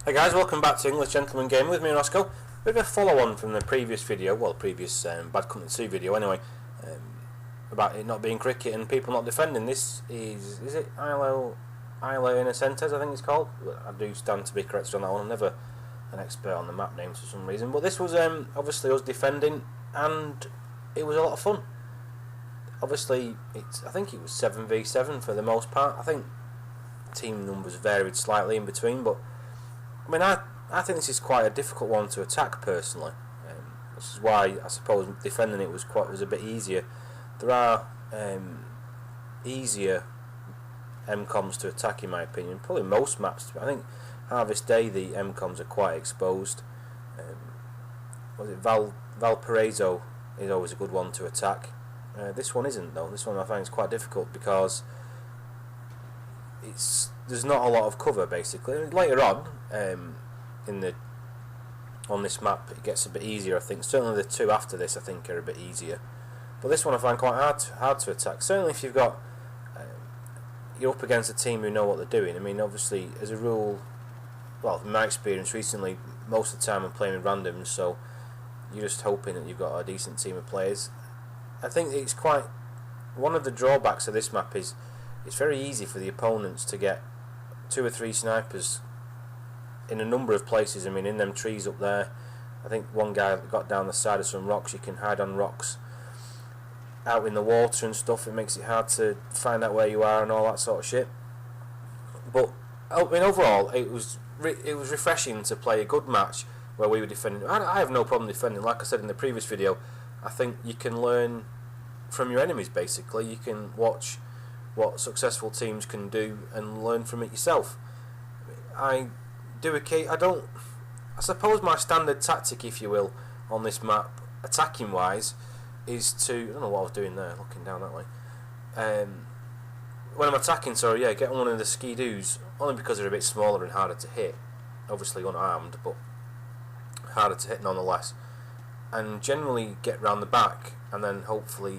Hey guys, welcome back to English Gentleman Gaming with me, Roscoe. Bit of a follow-on from the previous video, well, the previous Bad Company 2 video anyway, about it not being cricket and people not defending. This is it Isla Innocentes, I think it's called? I do stand to be corrected on that one. I'm never an expert on the map names for some reason, but this was obviously us defending, and it was a lot of fun. Obviously, I think it was 7v7 for the most part. I think team numbers varied slightly in between, but I mean, I think this is quite a difficult one to attack personally. This is why I suppose defending it was a bit easier. There are easier MCOMs to attack in my opinion. Probably most maps. I think Harvest Day the MCOMs are quite exposed. Was it Valparaiso is always a good one to attack. This one isn't though. This one I find is quite difficult because there's not a lot of cover basically. Later on on this map it gets a bit easier, I think. Certainly the two after this I think are a bit easier, but this one I find quite hard to attack. Certainly if you've got you're up against a team who know what they're doing. I mean, obviously as a rule, well, in my experience recently, most of the time I'm playing with randoms, so you're just hoping that you've got a decent team of players. I think it's quite one of the drawbacks of this map is it's very easy for the opponents to get 2 or 3 snipers in a number of places. I mean, in them trees up there, I think one guy got down the side of some rocks. You can hide on rocks out in the water and stuff. It makes it hard to find out where you are and all that sort of shit. But I mean, overall, it was refreshing to play a good match where we were defending. I have no problem defending. Like I said in the previous video, I think you can learn from your enemies basically. You can watch what successful teams can do and learn from it yourself. I suppose my standard tactic, if you will, on this map, attacking wise, is to, I don't know what I was doing there, looking down that way. When I'm attacking, get one of the ski-doos, only because they're a bit smaller and harder to hit, obviously unarmed, but harder to hit nonetheless, and generally get round the back, and then hopefully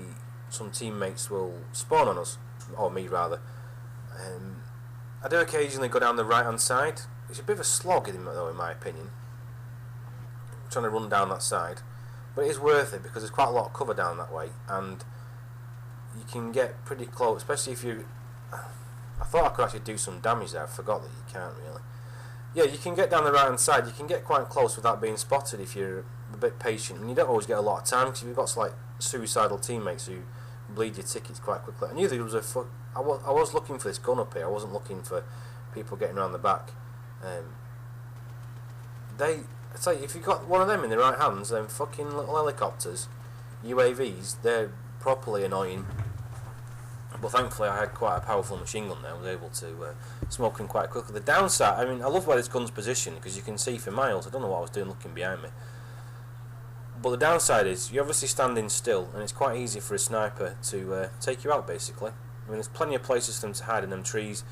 some teammates will spawn on us, or me rather. I do occasionally go down the right hand side. It's a bit of a slog though, in my opinion, trying to run down that side, but it is worth it because there's quite a lot of cover down that way, and you can get pretty close, especially if you. I thought I could actually do some damage there. I forgot that you can't really. Yeah, you can get down the right hand side. You can get quite close without being spotted if you're a bit patient, and you don't always get a lot of time because you've got like suicidal teammates who bleed your tickets quite quickly. I knew there was I was looking for this gun up here. I wasn't looking for people getting around the back. I tell you, if you've got one of them in the right hands, then fucking little helicopters, UAVs, they're properly annoying. But thankfully I had quite a powerful machine gun there. I was able to smoke him quite quickly. The downside, I mean, I love where this gun's positioned because you can see for miles. I don't know what I was doing looking behind me. But the downside is you're obviously standing still, and it's quite easy for a sniper to take you out basically. I mean, there's plenty of places for them to hide in them trees.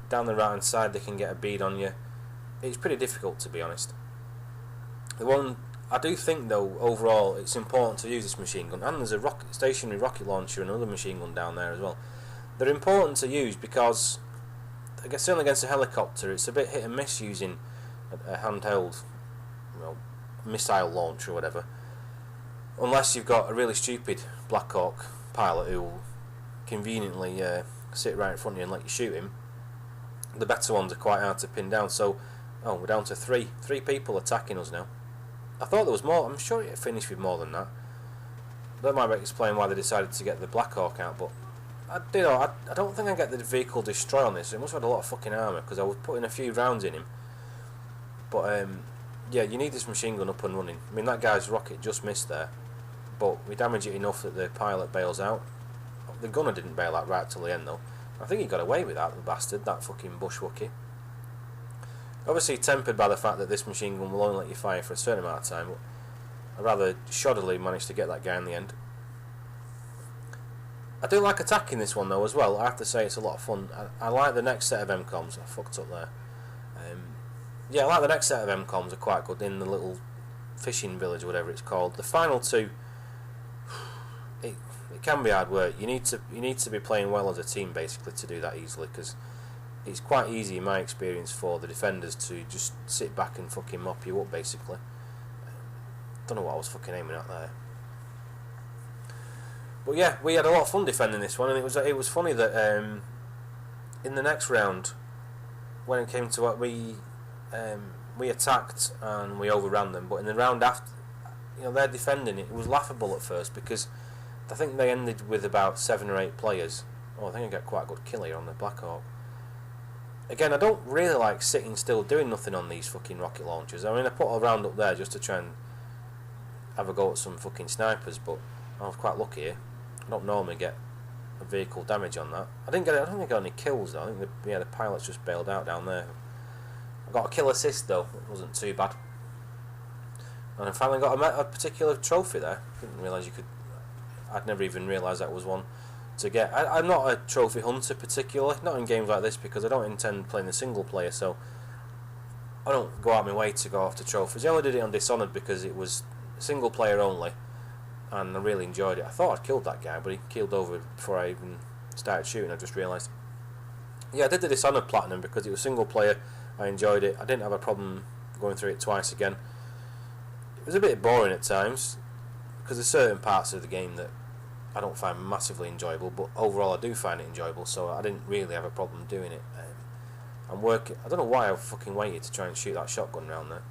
Down the right hand side they can get a bead on you. It's pretty difficult, to be honest. The one I do think though, overall, it's important to use this machine gun, and there's a stationary rocket launcher and another machine gun down there as well. They're important to use because, I guess, certainly against a helicopter, it's a bit hit and miss using a handheld, missile launch or whatever. Unless you've got a really stupid Black Hawk pilot who will conveniently sit right in front of you and let you shoot him. The better ones are quite hard to pin down. So, we're down to three people attacking us now. I thought there was more. I'm sure it finished with more than that. That might explain why they decided to get the Black Hawk out. But I don't think I get the vehicle destroy on this. It must have had a lot of fucking armour because I was putting a few rounds in him. But yeah, you need this machine gun up and running. I mean, that guy's rocket just missed there, but we damage it enough that the pilot bails out. The gunner didn't bail out right till the end though. I think he got away with that, the bastard, that fucking bushwookie. Obviously tempered by the fact that this machine gun will only let you fire for a certain amount of time, but I rather shoddily managed to get that guy in the end. I do like attacking this one though as well. I have to say it's a lot of fun. I like the next set of MCOMs. I fucked up there. Yeah, I like the next set of MCOMs, are quite good in the little fishing village or whatever it's called. The final two, it can be hard work. You need to be playing well as a team basically to do that easily, because it's quite easy in my experience for the defenders to just sit back and fucking mop you up basically. Don't know what I was fucking aiming at there. But yeah, we had a lot of fun defending this one, and it was funny that in the next round, when it came to what we attacked and we overran them, but in the round after, their defending, it was laughable at first because I think they ended with about 7 or 8 players. Oh, I think I got quite a good kill here on the Black Hawk. Again, I don't really like sitting still doing nothing on these fucking rocket launchers. I mean, I put a round up there just to try and have a go at some fucking snipers, but I was quite lucky here. I don't normally get a vehicle damage on that. I don't think I got any kills though. I think the pilots just bailed out down there. I got a kill assist though. It wasn't too bad. And I finally got a particular trophy there. Didn't realise you could. I'd never even realised that was one to get. I'm not a trophy hunter particularly, not in games like this because I don't intend playing the single player, so I don't go out of my way to go after trophies. I only did it on Dishonored because it was single player only, and I really enjoyed it. I thought I'd killed that guy, but he keeled over before I even started shooting. I just realised. Yeah, I did the Dishonored Platinum because it was single player. I enjoyed it. I didn't have a problem going through it twice again. It was a bit boring at times because there's certain parts of the game that I don't find massively enjoyable, but overall I do find it enjoyable, so I didn't really have a problem doing it. I'm working. I don't know why I fucking waited to try and shoot that shotgun round there.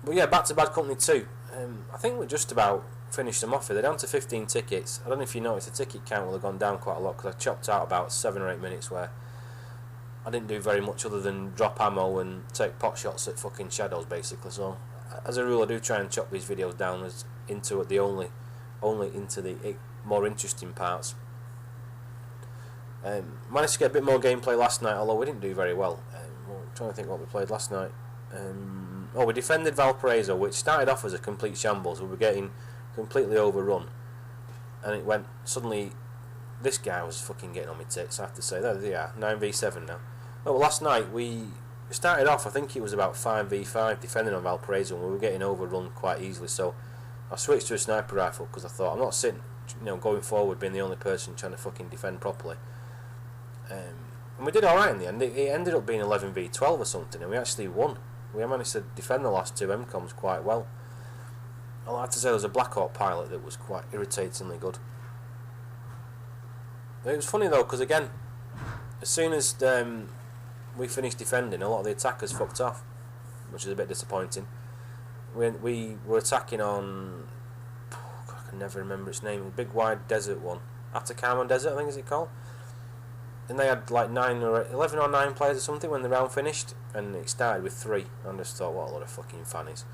But yeah, back to Bad Company 2. I think we just about finished them off here. They're down to 15 tickets. I don't know if you noticed, the ticket count will have gone down quite a lot because I chopped out about 7 or 8 minutes where I didn't do very much other than drop ammo and take pot shots at fucking shadows basically. So as a rule I do try and chop these videos down into the only into the more interesting parts. Managed to get a bit more gameplay last night, although we didn't do very well. I'm trying to think what we played last night. We defended Valparaiso, which started off as a complete shambles. We were getting completely overrun, and it went suddenly. This guy was fucking getting on my tits, I have to say. There they are, 9v7 now. Oh, well, last night we started off, I think it was about 5v5 defending on Valparaiso, and we were getting overrun quite easily, so I switched to a sniper rifle because I thought, I'm not sitting, going forward being the only person trying to fucking defend properly. And we did alright in the end. It ended up being 11v12 or something, and we actually won. We managed to defend the last 2 MCOMs quite well. I like to say there was a Black Hawk pilot that was quite irritatingly good. It was funny though, because again, as soon as we finished defending, a lot of the attackers fucked off, which is a bit disappointing. We were attacking on, I can never remember its name, the big wide desert one, Atacama Desert I think is it called, and they had like 11 or 9 players or something when the round finished, and it started with 3, and I just thought, what a lot of fucking fannies.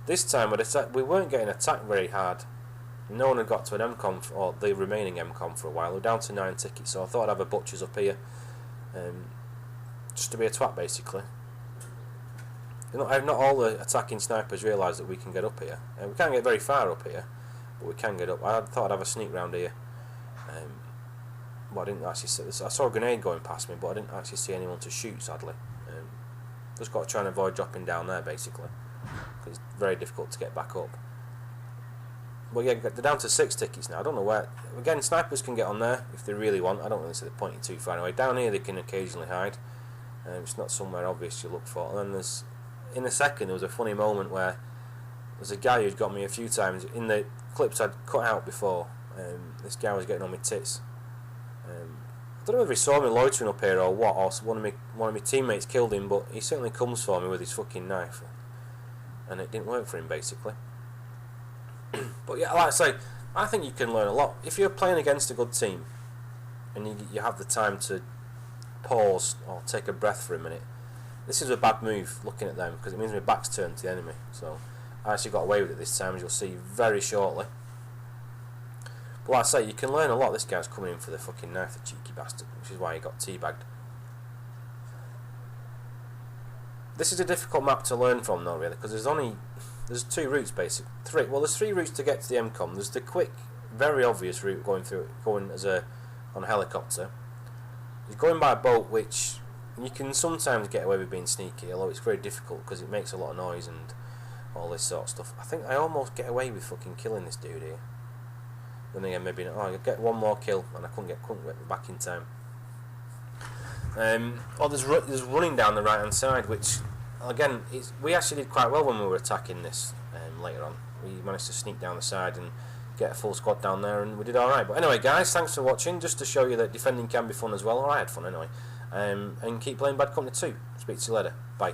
This time we weren't getting attacked very hard. No one had got to an MCOM, or the remaining MCOM for a while. We're down to 9 tickets, so I thought I'd have a butchers up here, just to be a twat basically. Not all the attacking snipers realise that we can get up here. We can't get very far up here, but we can get up. I thought I'd have a sneak round here, but I didn't actually see this. I saw a grenade going past me, but I didn't actually see anyone to shoot, sadly. Just got to try and avoid dropping down there basically, because it's very difficult to get back up. Well, yeah, they're down to 6 tickets now. I don't know where. Again, snipers can get on there if they really want. I don't really see the point too far away. Down here, they can occasionally hide. It's not somewhere obvious you look for. And then there's, in a second, there was a funny moment where there's a guy who'd got me a few times in the clips I'd cut out before. This guy was getting on my tits. I don't know if he saw me loitering up here or what, or one of my teammates killed him, but he certainly comes for me with his fucking knife, and it didn't work for him basically. But yeah, like I say, I think you can learn a lot if you're playing against a good team and you have the time to pause or take a breath for a minute. This is a bad move looking at them because it means my back's turned to the enemy, so I actually got away with it this time, as you'll see very shortly. But like I say, you can learn a lot. This guy's coming in for the fucking knife, the cheeky bastard, which is why he got teabagged. This is a difficult map to learn from though, really, because there's 2 routes basically. 3. Well, there's 3 routes to get to the MCOM. There's the quick, very obvious route going on a helicopter. There's going by a boat, which you can sometimes get away with being sneaky, although it's very difficult because it makes a lot of noise and all this sort of stuff. I think I almost get away with fucking killing this dude here. Then again, maybe not. Oh, I get one more kill and I couldn't get back in time. Or there's running down the right hand side, which again we actually did quite well when we were attacking this later on. We managed to sneak down the side and get a full squad down there, and we did alright. But anyway, guys, thanks for watching, just to show you that defending can be fun as well, or I had fun anyway. And keep playing Bad Company 2. Speak to you later. Bye.